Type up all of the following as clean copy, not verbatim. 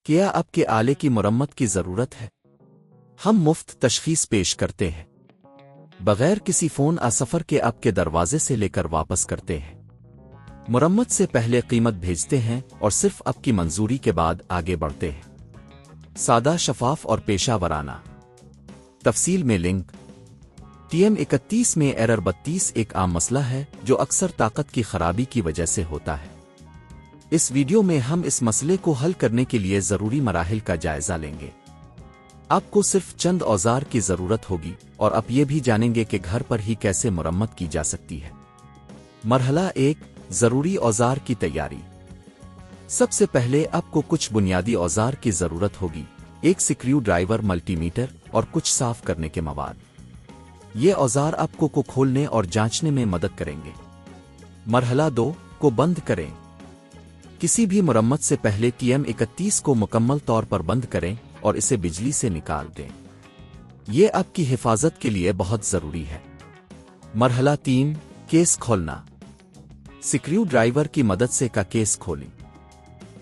کیا آپ کے آلے کی مرمت کی ضرورت ہے؟ ہم مفت تشخیص پیش کرتے ہیں، بغیر کسی فون سفر کے آپ کے دروازے سے لے کر واپس کرتے ہیں۔ مرمت سے پہلے قیمت بھیجتے ہیں اور صرف آپ کی منظوری کے بعد آگے بڑھتے ہیں۔ سادہ، شفاف اور پیشہ ورانہ۔ تفصیل میں لنک۔ TM31 میں ایرر 32 ایک عام مسئلہ ہے جو اکثر طاقت کی خرابی کی وجہ سے ہوتا ہے۔ اس ویڈیو میں ہم اس مسئلے کو حل کرنے کے لیے ضروری مراحل کا جائزہ لیں گے۔ آپ کو صرف چند اوزار کی ضرورت ہوگی اور آپ یہ بھی جانیں گے کہ گھر پر ہی کیسے مرمت کی جا سکتی ہے۔ مرحلہ 1، ضروری اوزار کی تیاری۔ سب سے پہلے آپ کو کچھ بنیادی اوزار کی ضرورت ہوگی، ایک سکریو ڈرائیور، ملٹی میٹر اور کچھ صاف کرنے کے مواد۔ یہ اوزار آپ کو کھولنے اور جانچنے میں مدد کریں گے۔ مرحلہ 2 کو بند کریں۔ کسی بھی مرمت سے پہلے TM31 کو مکمل طور پر بند کریں اور اسے بجلی سے نکال دیں۔ یہ آپ کی حفاظت کے لیے بہت ضروری ہے۔ مرحلہ 3، کیس کھولنا۔ سکریو ڈرائیور کی مدد سے کیس کھولیں۔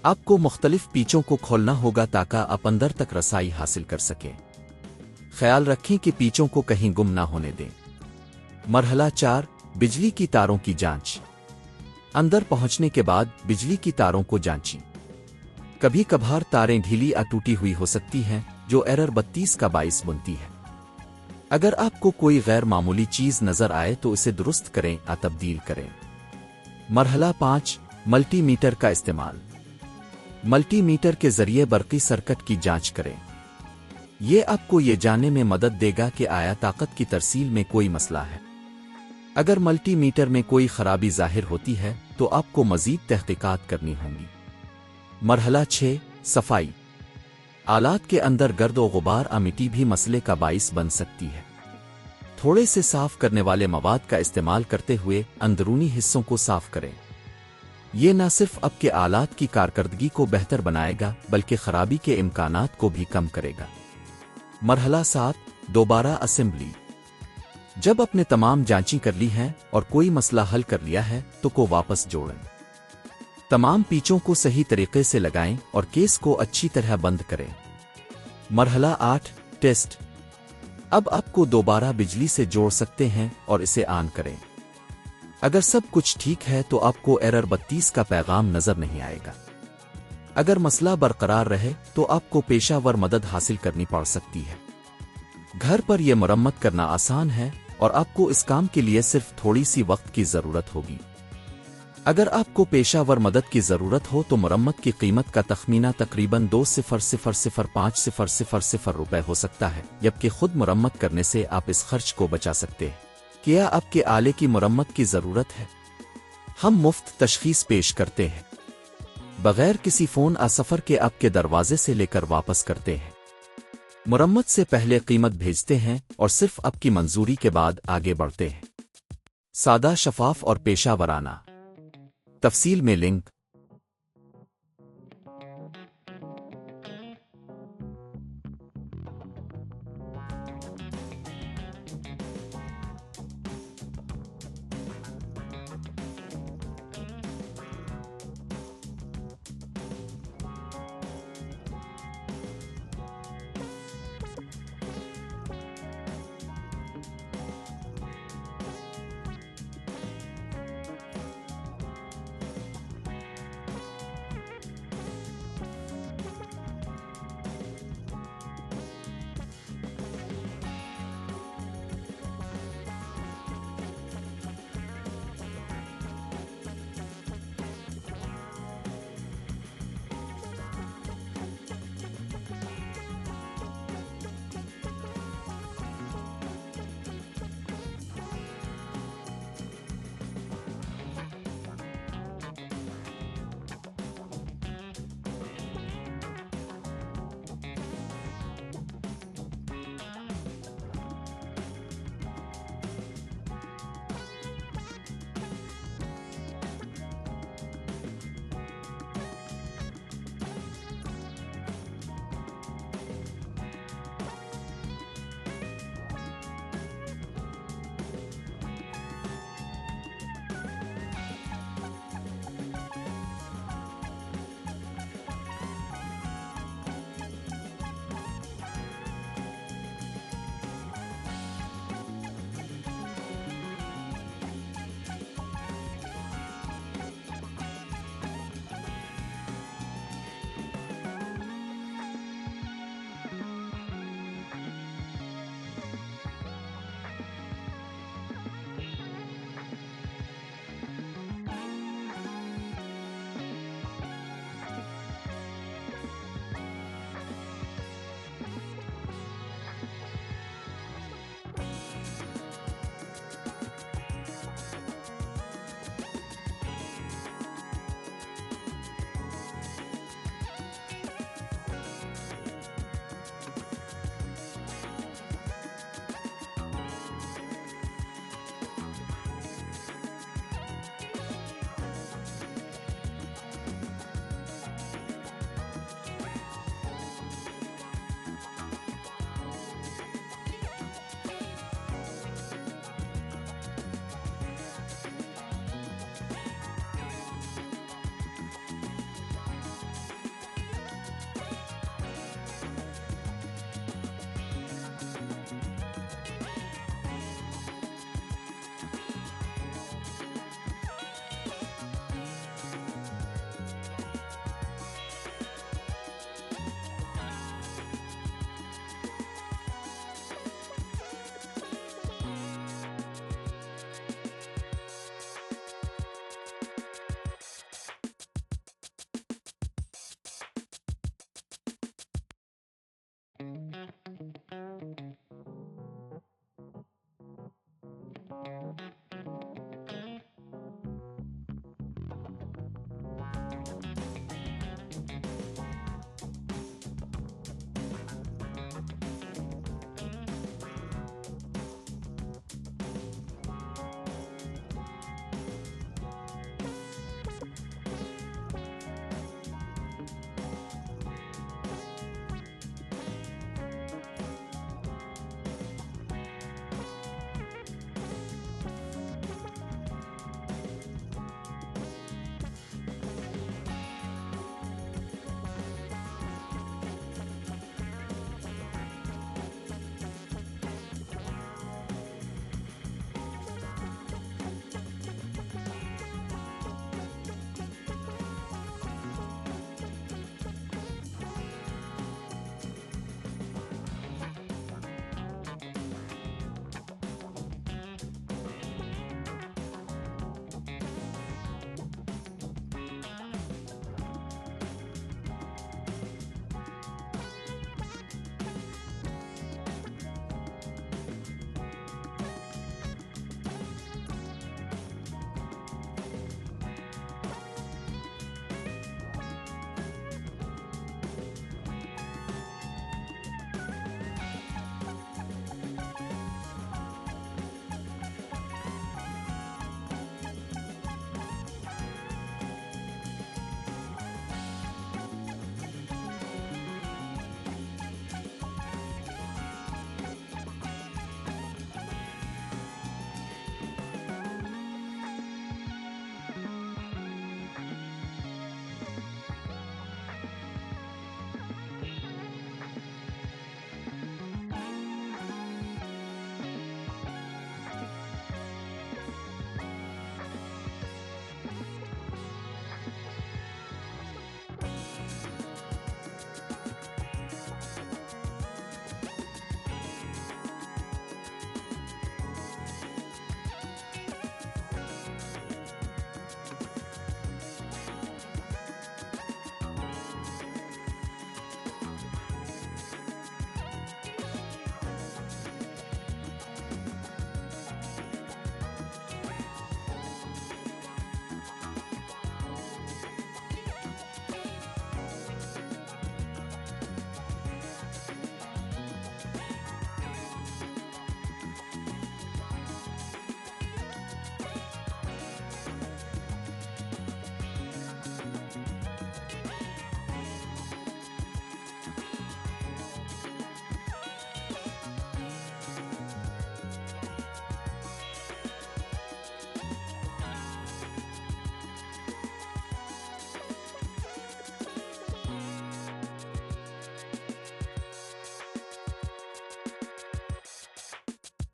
آپ کو مختلف پیچوں کو کھولنا ہوگا تاکہ آپ اندر تک رسائی حاصل کر سکیں۔ خیال رکھیں کہ پیچوں کو کہیں گم نہ ہونے دیں۔ مرحلہ 4، بجلی کی تاروں کی جانچ۔ اندر پہنچنے کے بعد بجلی کی تاروں کو جانچیں۔ کبھی کبھار تاریں ڈھیلی یا ٹوٹی ہوئی ہو سکتی ہیں جو ایرر 32 کا باعث بنتی ہے۔ اگر آپ کو کوئی غیر معمولی چیز نظر آئے تو اسے درست کریں یا تبدیل کریں۔ مرحلہ 5، ملٹی میٹر کا استعمال۔ ملٹی میٹر کے ذریعے برقی سرکٹ کی جانچ کریں۔ یہ آپ کو یہ جاننے میں مدد دے گا کہ آیا طاقت کی ترسیل میں کوئی مسئلہ ہے۔ اگر ملٹی میٹر میں کوئی خرابی ظاہر ہوتی ہے تو آپ کو مزید تحقیقات کرنی ہوں گی۔ مرحلہ 6، صفائی۔ آلات کے اندر گرد و غبار یا مٹی بھی مسئلے کا باعث بن سکتی ہے۔ تھوڑے سے صاف کرنے والے مواد کا استعمال کرتے ہوئے اندرونی حصوں کو صاف کریں۔ یہ نہ صرف آپ کے آلات کی کارکردگی کو بہتر بنائے گا بلکہ خرابی کے امکانات کو بھی کم کرے گا۔ مرحلہ 7، دوبارہ اسمبلی۔ جب آپ نے تمام جانچیں کر لی ہیں اور کوئی مسئلہ حل کر لیا ہے تو کو واپس جوڑیں۔ تمام پیچوں کو صحیح طریقے سے لگائیں اور کیس کو اچھی طرح بند کریں۔ مرحلہ 8، ٹیسٹ۔ اب آپ کو دوبارہ بجلی سے جوڑ سکتے ہیں اور اسے آن کریں۔ اگر سب کچھ ٹھیک ہے تو آپ کو ایرر 32 کا پیغام نظر نہیں آئے گا۔ اگر مسئلہ برقرار رہے تو آپ کو پیشہ ور مدد حاصل کرنی پڑ سکتی ہے۔ گھر پر یہ مرمت کرنا آسان ہے اور آپ کو اس کام کے لیے صرف تھوڑی سی وقت کی ضرورت ہوگی۔ اگر آپ کو پیشہ ور مدد کی ضرورت ہو تو مرمت کی قیمت کا تخمینہ تقریباً 2,000,500 روپے ہو سکتا ہے، جبکہ خود مرمت کرنے سے آپ اس خرچ کو بچا سکتے ہیں۔ کیا آپ کے آلے کی مرمت کی ضرورت ہے؟ ہم مفت تشخیص پیش کرتے ہیں، بغیر کسی فون سفر کے آپ کے دروازے سے لے کر واپس کرتے ہیں۔ مرمت سے پہلے قیمت بھیجتے ہیں اور صرف آپ کی منظوری کے بعد آگے بڑھتے ہیں۔ سادہ، شفاف اور پیشہ ورانہ۔ تفصیل میں لنک۔